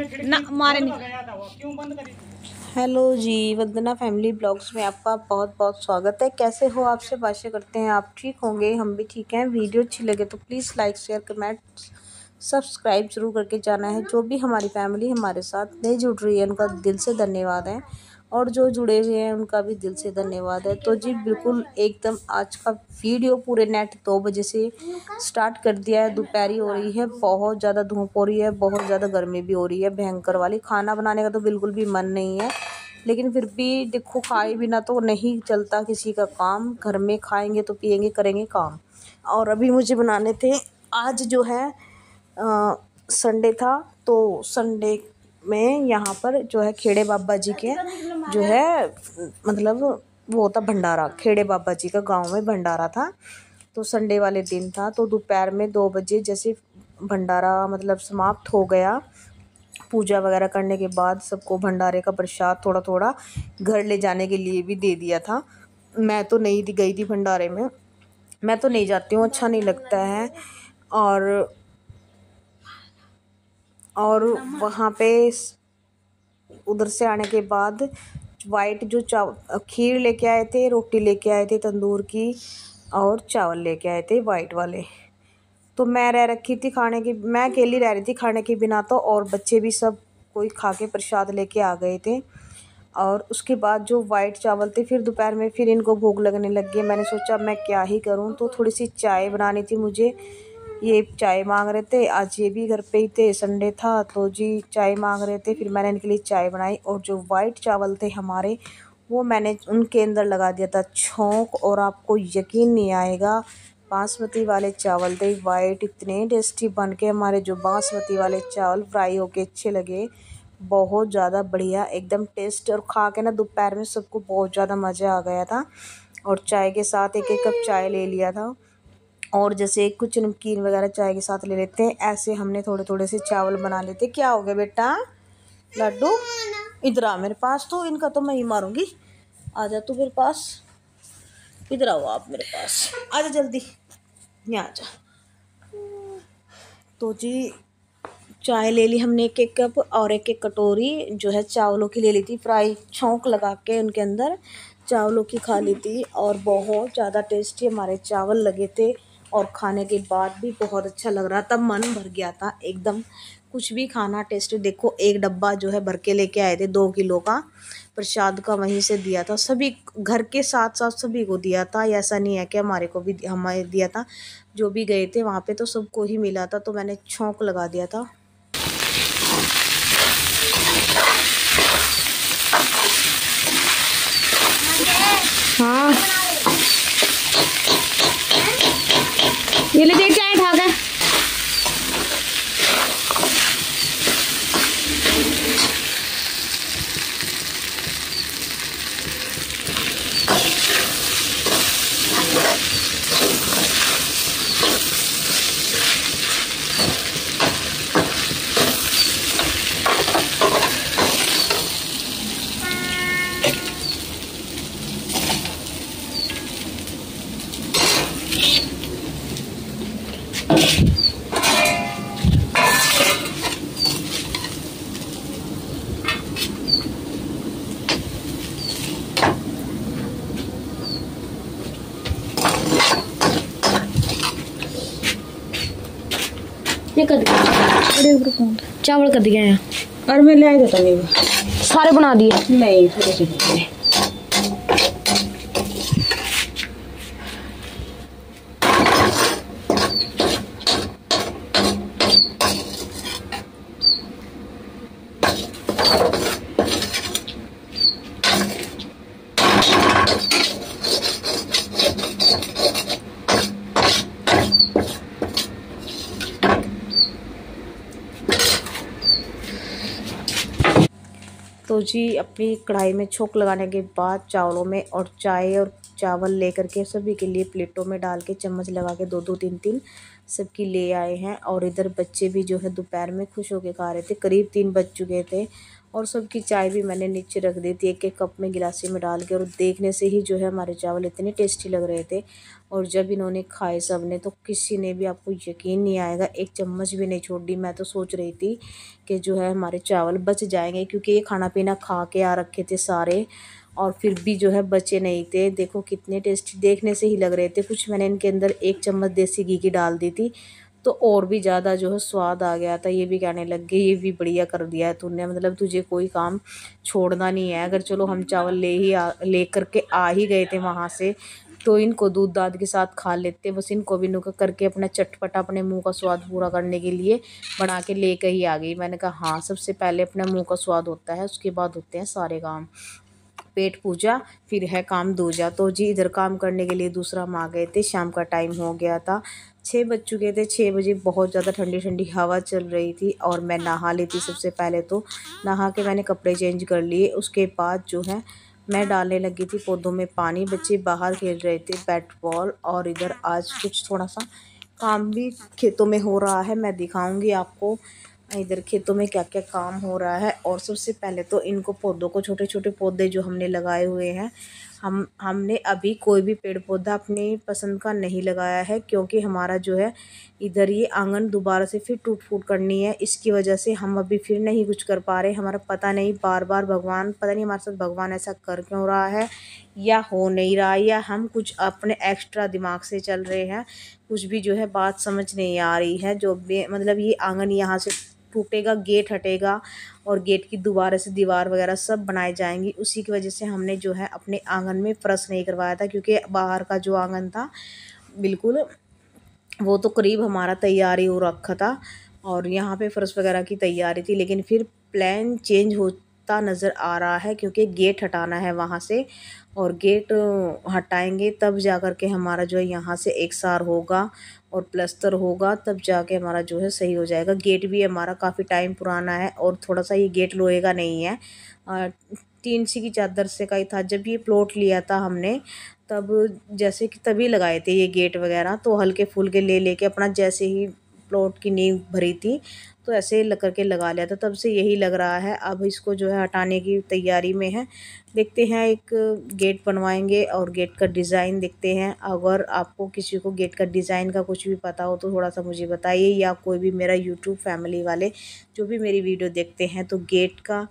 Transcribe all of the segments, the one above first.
ना मारे नहीं। हेलो जी, वंदना फैमिली ब्लॉग्स में आपका बहुत बहुत स्वागत है। कैसे हो आप सब? आशा करते हैं आप ठीक होंगे, हम भी ठीक हैं। वीडियो अच्छी लगे तो please like share comment subscribe जरूर करके जाना है। जो भी हमारी फैमिली हमारे साथ नहीं जुड़ रही है उनका दिल से धन्यवाद है, और जो जुड़े हुए हैं उनका भी दिल से धन्यवाद है। तो जी बिल्कुल एकदम आज का वीडियो पूरे नेट 2 बजे से स्टार्ट कर दिया है। दोपहरी हो रही है, बहुत ज़्यादा धूप हो रही है, बहुत ज़्यादा गर्मी भी हो रही है भयंकर वाली। खाना बनाने का तो बिल्कुल भी मन नहीं है, लेकिन फिर भी देखो खाए बिना तो नहीं चलता किसी का काम। घर में खाएंगे तो पिएंगे करेंगे काम। और अभी मुझे बनाने थे, आज जो है संडे था, तो संडे में यहाँ पर जो है खेड़े बाबा जी के जो है मतलब वो था भंडारा। खेड़े बाबा जी का गांव में भंडारा था, तो संडे वाले दिन था। तो दोपहर में 2 बजे जैसे भंडारा मतलब समाप्त हो गया, पूजा वगैरह करने के बाद सबको भंडारे का प्रसाद थोड़ा थोड़ा घर ले जाने के लिए भी दे दिया था। मैं तो नहीं गई थी भंडारे में, मैं तो नहीं जाती हूँ, अच्छा नहीं लगता है। और वहाँ पे उधर से आने के बाद वाइट जो खीर लेके आए थे, रोटी लेके आए थे तंदूर की, और चावल लेके आए थे वाइट वाले। तो मैं रह रखी थी खाने की, मैं अकेली रह रही थी खाने के बिना तो, और बच्चे भी सब कोई खा के प्रसाद लेके आ गए थे। और उसके बाद जो वाइट चावल थे, फिर दोपहर में फिर इनको भूख लगने लग गई। मैंने सोचा मैं क्या ही करूं, तो थोड़ी सी चाय बनानी थी मुझे। ये चाय मांग रहे थे, आज ये भी घर पे ही थे, संडे था तो जी चाय मांग रहे थे। फिर मैंने इनके लिए चाय बनाई, और जो वाइट चावल थे हमारे वो मैंने उनके अंदर लगा दिया था छौंक। और आपको यकीन नहीं आएगा, बासमती वाले चावल थे वाइट, इतने टेस्टी बन के। हमारे जो बासमती वाले चावल फ्राई होके अच्छे लगे, बहुत ज़्यादा बढ़िया एकदम टेस्ट। और खा के ना दोपहर में सबको बहुत ज़्यादा मज़ा आ गया था। और चाय के साथ एक एक कप चाय ले लिया था, और जैसे कुछ नमकीन वगैरह चाय के साथ ले लेते हैं, ऐसे हमने थोड़े थोड़े से चावल बना लेते। क्या हो गया बेटा लड्डू? इधर आ मेरे पास, तो इनका तो मैं ही मारूंगी। आ जा तू मेरे पास, इधर आओ आप मेरे पास, आ जा जल्दी, यहाँ आ जा। तो जी चाय ले ली हमने एक एक कप, और एक एक कटोरी जो है चावलों की ले ली थी फ्राई, छौंक लगा के उनके अंदर चावलों की खा ली थी। और बहुत ज़्यादा टेस्टी हमारे चावल लगे थे, और खाने के बाद भी बहुत अच्छा लग रहा था, मन भर गया था एकदम। कुछ भी खाना टेस्टी। देखो एक डब्बा जो है भर के लेके आए थे 2 किलो का प्रसाद का, वहीं से दिया था सभी घर के साथ साथ सभी को दिया था। ऐसा नहीं है कि हमारे को भी हमें दिया था, जो भी गए थे वहाँ पे तो सबको ही मिला था। तो मैंने छौंक लगा दिया था। हाँ ये ले देख चाय खा गए। ये कद चावल कद गए हैं, और मैं ले आई देता नहीं, सारे बना दिए नहीं थोड़े से। तो जी अपनी कढ़ाई में छोंक लगाने के बाद चावलों में, और चाय और चावल लेकर के सभी के लिए प्लेटों में डाल के चम्मच लगा के 2-2 3-3 सबकी ले आए हैं। और इधर बच्चे भी जो है दोपहर में खुश होकर खा रहे थे। करीब 3 बज चुके थे, और सबकी चाय भी मैंने नीचे रख दी थी एक एक कप में गिलासी में डाल के। और देखने से ही जो है हमारे चावल इतने टेस्टी लग रहे थे। और जब इन्होंने खाए सब ने, तो किसी ने भी, आपको यकीन नहीं आएगा, एक चम्मच भी नहीं छोड़ दी। मैं तो सोच रही थी कि जो है हमारे चावल बच जाएंगे, क्योंकि ये खाना पीना खा के आ रखे थे सारे, और फिर भी जो है बचे नहीं थे। देखो कितने टेस्टी देखने से ही लग रहे थे। कुछ मैंने इनके अंदर एक चम्मच देसी घी की डाल दी थी, तो और भी ज़्यादा जो है स्वाद आ गया था। ये भी कहने लग गए ये भी बढ़िया कर दिया है तूने, मतलब तुझे कोई काम छोड़ना नहीं है। अगर चलो हम चावल ले करके आ ही गए थे वहाँ से, तो इनको दूध दाद के साथ खा लेते। बस इनको भी नुका करके अपना चटपटा अपने मुंह का स्वाद पूरा करने के लिए बना के लेकर ही आ गई। मैंने कहा हाँ, सबसे पहले अपने मुंह का स्वाद होता है, उसके बाद होते हैं सारे काम। पेट पूजा फिर है काम दूजा। तो जी इधर काम करने के लिए दूसरा हम आ गए थे। शाम का टाइम हो गया था, 6 बज चुके थे। 6 बजे बहुत ज़्यादा ठंडी ठंडी हवा चल रही थी, और मैं नहा ली थी। सबसे पहले तो नहा के मैंने कपड़े चेंज कर लिए। उसके बाद जो है मैं डालने लगी थी पौधों में पानी। बच्चे बाहर खेल रहे थे बैट बॉल, और इधर आज कुछ थोड़ा सा काम भी खेतों में हो रहा है, मैं दिखाऊंगी आपको इधर खेतों में क्या क्या काम हो रहा है। और सबसे पहले तो इनको पौधों को, छोटे छोटे पौधे जो हमने लगाए हुए हैं, हमने अभी कोई भी पेड़ पौधा अपनी पसंद का नहीं लगाया है, क्योंकि हमारा जो है इधर ये आंगन दोबारा से फिर टूट फूट करनी है। इसकी वजह से हम अभी फिर नहीं कुछ कर पा रहे। हमारा पता नहीं, बार बार भगवान, पता नहीं हमारे साथ भगवान ऐसा कर क्यों रहा है, या हो नहीं रहा, या हम कुछ अपने एक्स्ट्रा दिमाग से चल रहे हैं। कुछ भी जो है बात समझ नहीं आ रही है। जो भी मतलब ये आंगन यहाँ से टूटेगा, गेट हटेगा, और गेट की दोबारा से दीवार वगैरह सब बनाई जाएंगी। उसी की वजह से हमने जो है अपने आंगन में फर्श नहीं करवाया था, क्योंकि बाहर का जो आंगन था बिल्कुल वो तो करीब हमारा तैयारी हो रखा था, और यहाँ पे फर्श वगैरह की तैयारी थी। लेकिन फिर प्लान चेंज होता नज़र आ रहा है, क्योंकि गेट हटाना है वहाँ से, और गेट हटाएंगे तब जा कर के हमारा जो है यहाँ से एक सार होगा और प्लस्तर होगा, तब जाके हमारा जो है सही हो जाएगा। गेट भी हमारा काफ़ी टाइम पुराना है, और थोड़ा सा ये गेट लोहे का नहीं है, टीन सी की चादर से का ही था। जब ये प्लॉट लिया था हमने, तब जैसे कि तभी लगाए थे ये गेट वगैरह, तो हल्के फुल्के ले लेके अपना जैसे ही प्लॉट की नींव भरी थी, तो ऐसे करके लगा लिया था। तब से यही लग रहा है। अब इसको जो है हटाने की तैयारी में है। देखते हैं, एक गेट बनवाएंगे और गेट का डिज़ाइन देखते हैं। अगर आपको किसी को गेट का डिज़ाइन का कुछ भी पता हो तो थोड़ा सा मुझे बताइए, या कोई भी मेरा यूट्यूब फैमिली वाले जो भी मेरी वीडियो देखते हैं, तो गेट का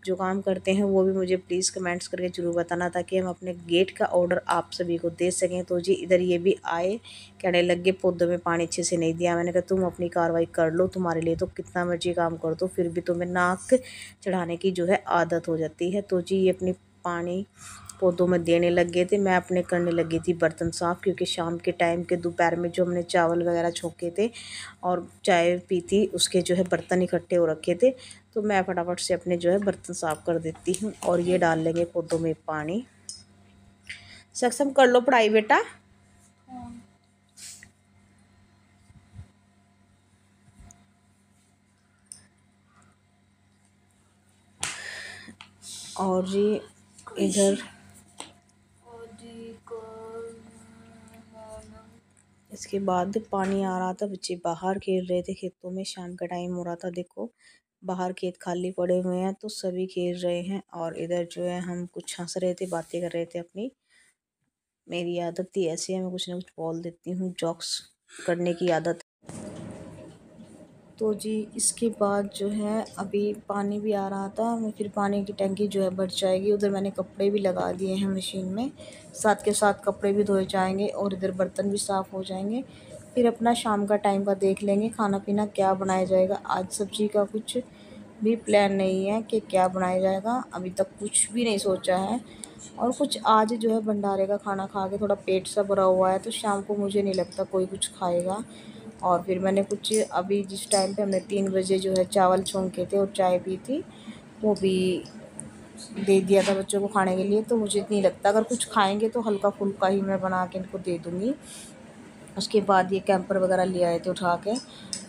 जो काम करते हैं वो भी मुझे प्लीज़ कमेंट्स करके ज़रूर बताना, ताकि हम अपने गेट का ऑर्डर आप सभी को दे सकें। तो जी इधर ये भी आए, कहने लग गए पौधों में पानी अच्छे से नहीं दिया। मैंने कहा तुम अपनी कार्रवाई कर लो, तुम्हारे लिए तो कितना मर्जी काम कर दो, फिर भी तुम्हें नाक चढ़ाने की जो है आदत हो जाती है। तो जी ये अपनी पानी पौधों में देने लग गए थे। मैं अपने करने लगी थी बर्तन साफ़, क्योंकि शाम के टाइम के दोपहर में जो हमने चावल वगैरह छोंके थे और चाय पी थी, उसके जो है बर्तन इकट्ठे हो रखे थे। तो मैं फटाफट से अपने जो है बर्तन साफ़ कर देती हूँ, और ये डाल लेंगे पौधों में पानी। सक्षम कर लो पढ़ाई बेटा। और जी इधर इसके बाद पानी आ रहा था, बच्चे बाहर खेल रहे थे खेतों में। शाम का टाइम हो रहा था, देखो बाहर खेत खाली पड़े हुए हैं, तो सभी खेल रहे हैं। और इधर जो है हम कुछ हंस रहे थे, बातें कर रहे थे अपनी। मेरी आदत थी ऐसी है, मैं कुछ ना कुछ बोल देती हूँ, जॉक्स करने की आदत। तो जी इसके बाद जो है अभी पानी भी आ रहा था, मैं फिर पानी की टंकी जो है भर जाएगी। उधर मैंने कपड़े भी लगा दिए हैं मशीन में, साथ के साथ कपड़े भी धोए जाएंगे, और इधर बर्तन भी साफ़ हो जाएंगे। फिर अपना शाम का टाइम का देख लेंगे खाना पीना क्या बनाया जाएगा। आज सब्जी का कुछ भी प्लान नहीं है कि क्या बनाया जाएगा, अभी तक कुछ भी नहीं सोचा है। और कुछ आज जो है भंडारे का खाना खा के थोड़ा पेट सा भरा हुआ है, तो शाम को मुझे नहीं लगता कोई कुछ खाएगा। और फिर मैंने कुछ अभी जिस टाइम पे हमने 3 बजे जो है चावल छौंके थे और चाय पी थी, वो भी दे दिया था बच्चों को खाने के लिए। तो मुझे नहीं लगता, अगर कुछ खाएंगे तो हल्का फुल्का ही मैं बना के इनको दे दूँगी। उसके बाद ये कैंपर वगैरह ले आए थे उठा के।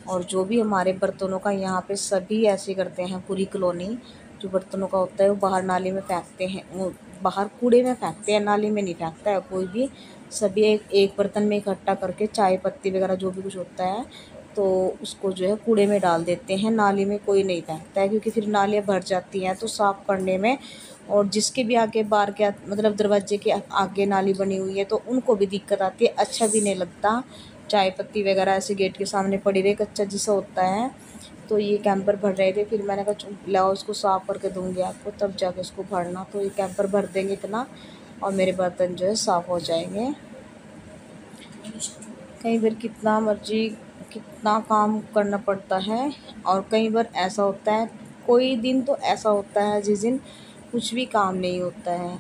और जो भी हमारे बर्तनों का यहाँ पे सभी ऐसे करते हैं, पूरी कॉलोनी जो बर्तनों का होता है वो बाहर नाली में फेंकते हैं, वो बाहर कूड़े में फेंकते हैं, नाली में नहीं फेंकता है कोई भी। सभी एक एक बर्तन में इकट्ठा करके चाय पत्ती वगैरह जो भी कुछ होता है तो उसको जो है कूड़े में डाल देते हैं, नाली में कोई नहीं फेंकता है क्योंकि फिर नालियाँ भर जाती हैं तो साफ़ करने में, और जिसके भी आगे बाहर के मतलब दरवाजे के आगे नाली बनी हुई है तो उनको भी दिक्कत आती है, अच्छा भी नहीं लगता। चाय पत्ती वगैरह ऐसे गेट के सामने पड़ी रहे, कच्चा जैसा होता है। तो ये कैंपर भर रहे थे, फिर मैंने कहा लाओ उसको साफ़ करके दूँगी आपको, तब जाके उसको भरना। तो ये कैंपर भर देंगे इतना और मेरे बर्तन जो है साफ़ हो जाएंगे। कई बार कितना मर्जी कितना काम करना पड़ता है, और कई बार ऐसा होता है, कोई दिन तो ऐसा होता है जिस दिन कुछ भी काम नहीं होता है,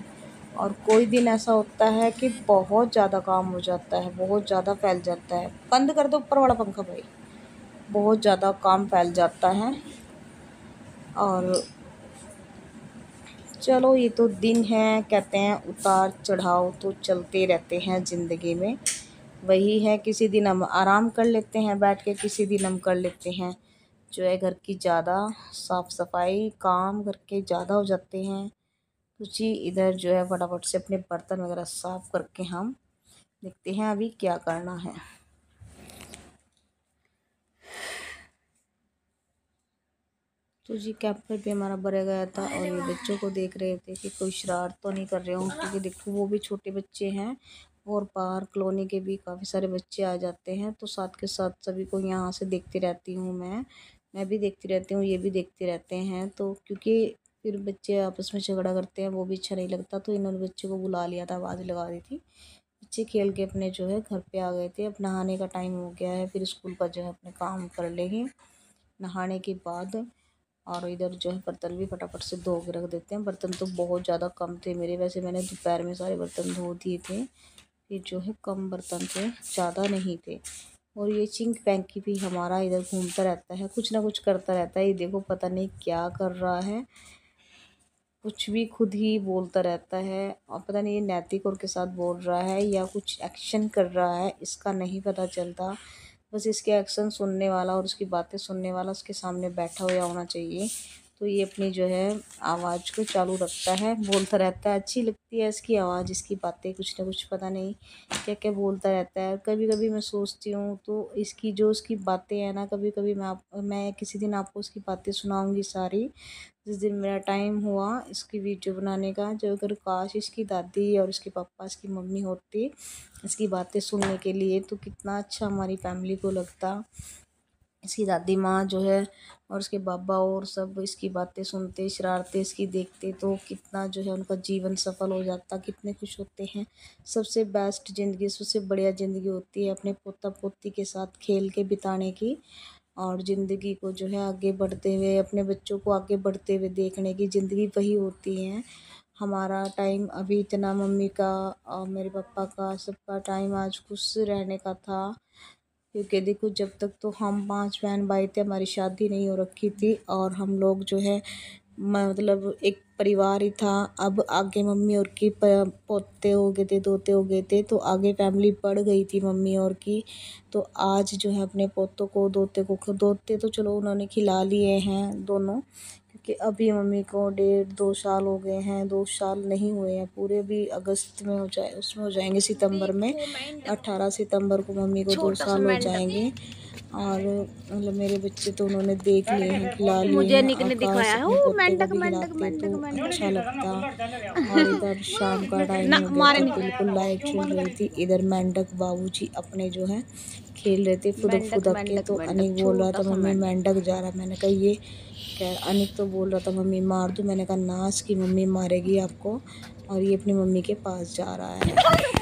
और कोई दिन ऐसा होता है कि बहुत ज़्यादा काम हो जाता है, बहुत ज़्यादा फैल जाता है। बंद कर दो ऊपर वाला पंखा भाई, बहुत ज़्यादा काम फैल जाता है। और चलो ये तो दिन है, कहते हैं उतार चढ़ाव तो चलते रहते हैं ज़िंदगी में। वही है, किसी दिन हम आराम कर लेते हैं बैठ के, किसी दिन हम कर लेते हैं जो है घर की ज़्यादा साफ़ सफाई, काम घर के ज़्यादा हो जाते हैं। तो जी इधर जो है फटाफट से अपने बर्तन वगैरह साफ़ करके हम देखते हैं अभी क्या करना है। तो जी कैंपर भी हमारा भरा गया था, और ये बच्चों को देख रहे थे कि कोई शरारत तो नहीं कर रहे हो, क्योंकि देखो वो भी छोटे बच्चे हैं और बाहर कॉलोनी के भी काफ़ी सारे बच्चे आ जाते हैं, तो साथ के साथ सभी को यहाँ से देखती रहती हूँ मैं भी देखती रहती हूँ, ये भी देखते रहते हैं। तो क्योंकि फिर बच्चे आपस में झगड़ा करते हैं, वो भी अच्छा नहीं लगता। तो इन्होंने बच्चे को बुला लिया था, आवाज़ लगा दी थी, बच्चे खेल के अपने जो है घर पे आ गए थे। अब नहाने का टाइम हो गया है, फिर स्कूल का जो है अपने काम कर लेंगे नहाने के बाद। और इधर जो है बर्तन भी फटाफट से धो के रख देते हैं। बर्तन तो बहुत ज़्यादा कम थे मेरे, वैसे मैंने दोपहर में सारे बर्तन धो दिए थे, ये जो है कम बर्तन थे, ज़्यादा नहीं थे। और ये चिंक पैंकी भी हमारा इधर घूमता रहता है, कुछ ना कुछ करता रहता है। ये देखो पता नहीं क्या कर रहा है, कुछ भी खुद ही बोलता रहता है, और पता नहीं ये नैतिक और के साथ बोल रहा है या कुछ एक्शन कर रहा है, इसका नहीं पता चलता। बस इसके एक्शन सुनने वाला और उसकी बातें सुनने वाला उसके सामने बैठा हुआ होना चाहिए। तो ये अपनी जो है आवाज़ को चालू रखता है, बोलता रहता है, अच्छी लगती है इसकी आवाज़, इसकी बातें, कुछ ना कुछ पता नहीं क्या क्या बोलता रहता है। कभी कभी मैं सोचती हूँ तो इसकी जो उसकी बातें हैं ना, कभी कभी मैं किसी दिन आपको उसकी बातें सुनाऊँगी सारी, जिस दिन मेरा टाइम हुआ इसकी वीडियो बनाने का। जो अगर काश इसकी दादी और इसके पापा इसकी मम्मी होती इसकी बातें सुनने के लिए, तो कितना अच्छा हमारी फैमिली को लगता। इसकी दादी माँ जो है और उसके बाबा और सब इसकी बातें सुनते, शरारतें इसकी देखते, तो कितना जो है उनका जीवन सफल हो जाता, कितने खुश होते हैं। सबसे बेस्ट ज़िंदगी, सबसे बढ़िया ज़िंदगी होती है अपने पोता पोती के साथ खेल के बिताने की, और ज़िंदगी को जो है आगे बढ़ते हुए, अपने बच्चों को आगे बढ़ते हुए देखने की ज़िंदगी वही होती है। हमारा टाइम अभी इतना, मम्मी का और मेरे पापा का सबका टाइम आज खुश रहने का था। क्योंकि देखो जब तक तो हम 5 बहन भाई थे, हमारी शादी नहीं हो रखी थी, और हम लोग जो है मतलब एक परिवार ही था। अब आगे मम्मी और की पोते हो गए थे, दोते हो गए थे, तो आगे फैमिली बढ़ गई थी मम्मी और की। तो आज जो है अपने पोतों को, दोते तो चलो उन्होंने खिला लिए हैं दोनों, क्योंकि अभी मम्मी को 1.5-2 साल हो गए हैं, 2 साल नहीं हुए हैं पूरे, भी अगस्त में हो जाए, उसमें हो जाएंगे सितंबर में, 18 सितंबर को मम्मी को 2 साल हो जाएंगे। और मतलब मेरे बच्चे तो उन्होंने देख लिए हैं, खिला लिए हैं, आकाश अपने पोते को भी खिलाते तो अच्छा लगता। और इधर शाम का टाइम हो गया तो बिल्कुल लाइट चल रही थी, इधर मेंढक बाबूजी अपने जो है खेल रहे थे फुदक फुदक के। तो अनिक बोल रहा था मम्मी मेंढक जा रहा, मैंने कहा ये खैर अनिक तो बोल रहा था मम्मी मार दूँ, मैंने कहा ना, इसकी मम्मी मारेगी आपको, और ये अपनी मम्मी के पास जा रहा है।